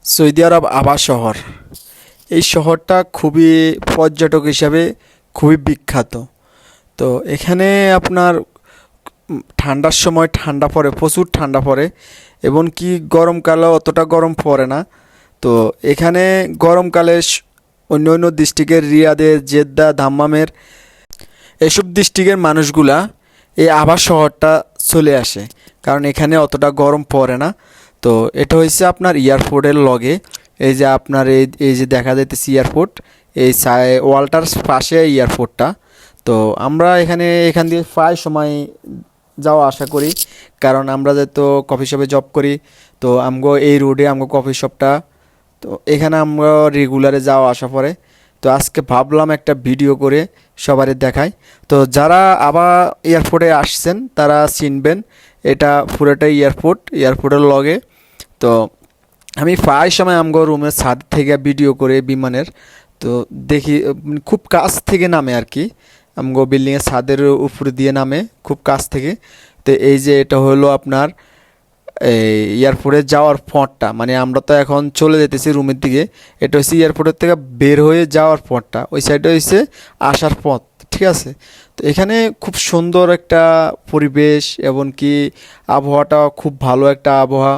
Saudi আরব আবা শহর। এই শহরটা খুবই পর্যটক হিসাবে খুবই বিখ্যাত। তো এখানে আপনার ঠান্ডার সময় ঠান্ডা পড়ে, প্রচুর ঠান্ডা পড়ে, এবং কি গরমকালেও অতটা গরম পড়ে না। তো এখানে গরমকালে অন্য অন্য ডিস্ট্রিক্টের রিয়াদের, জেদ্দা, দাম্মামের এসব ডিস্ট্রিক্টের মানুষগুলা এই আবা শহরটা চলে আসে, কারণ এখানে অতটা গরম পড়ে না। তো এটা হয়েছে আপনার এয়ারপোর্টের লগে। এই যে আপনার এই যে দেখা যাইতেছে এয়ারপোর্ট, এই ওয়ালটার পাশে এয়ারপোর্টটা। তো আমরা এখান দিয়ে প্রায় সময় যাওয়া আসা করি, কারণ আমরা যেহেতু কফি শপে জব করি। তো আমগো এই রোডে আমগো কফি শপটা, তো এখানে আমরা রেগুলারে যাওয়া আসা পড়ে। তো আজকে ভাবলাম একটা ভিডিও করে সবারই দেখাই। তো যারা আবার এয়ারপোর্টে আসছেন তারা চিনবেন, এটা পুরোটাই এয়ারপোর্টের লগে। তো আমি প্রায় সময় আমগো রুমের ছাদ থেকে ভিডিও করে বিমানের, তো দেখি খুব কাছ থেকে নামে আর কি, আমগো বিল্ডিংয়ের ছাদের উপরে দিয়ে নামে খুব কাছ থেকে। তো এই যে এটা হলো আপনার এই এয়ারপোর্টে যাওয়ার পথটা, মানে আমরা তো এখন চলে যেতেছি রুমের দিকে। এটা হচ্ছে এয়ারপোর্টের থেকে বের হয়ে যাওয়ার পথটা, ওই সাইডে হচ্ছে আসার পথ, ঠিক আছে। তো এখানে খুব সুন্দর একটা পরিবেশ, এবং কি আবহাওয়াটা খুব ভালো একটা আবহাওয়া।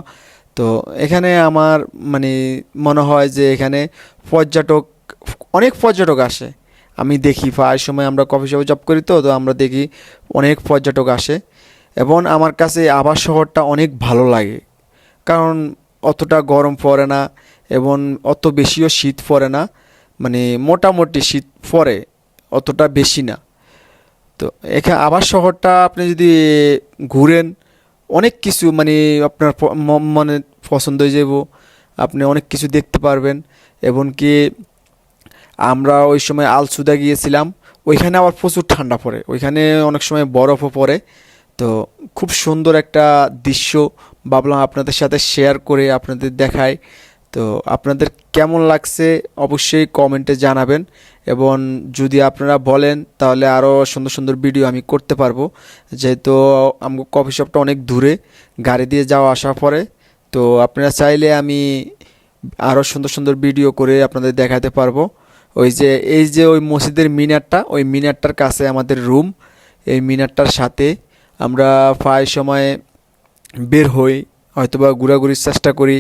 তো এখানে আমার মানে মনে হয় যে এখানে পর্যটক, অনেক পর্যটক আসে। আমি দেখি প্রায় সময়, আমরা কফি শপে জব করি, তো তো আমরা দেখি অনেক পর্যটক আসে। এবং আমার কাছে আবার শহরটা অনেক ভালো লাগে, কারণ অতটা গরম পড়ে না, এবং অত বেশিও শীত পড়ে না, মানে মোটামুটি শীত পড়ে, অতটা বেশি না। তো এখানে আবার শহরটা আপনি যদি ঘুরেন, অনেক কিছু মানে আপনার মনে পছন্দ হয়ে যাব, আপনি অনেক কিছু দেখতে পারবেন। এবং কি আমরা ওই সময় আলসুদা গিয়েছিলাম, ওইখানে আবার প্রচুর ঠান্ডা পড়ে, ওইখানে অনেক সময় বরফও পড়ে। তো খুব সুন্দর একটা দৃশ্য, ভাবলাম আপনাদের সাথে শেয়ার করে আপনাদের দেখাই। তো আপনাদের কেমন লাগছে অবশ্যই কমেন্টে জানাবেন, এবং যদি আপনারা বলেন তাহলে আরও সুন্দর সুন্দর ভিডিও আমি করতে পারবো, যেহেতু আমার কফি শপটা অনেক দূরে, গাড়ি দিয়ে যাওয়া আসা পড়ে। তো আপনারা চাইলে আমি আরও সুন্দর সুন্দর ভিডিও করে আপনাদের দেখাতে পারবো। ওই যে এই যে ওই মসজিদের মিনারটা, ওই মিনারটার কাছে আমাদের রুম, এই মিনারটার সাথে আমরা প্রায় সময় বের হই, হয়তোবা ঘোরাঘুরির চেষ্টা করি।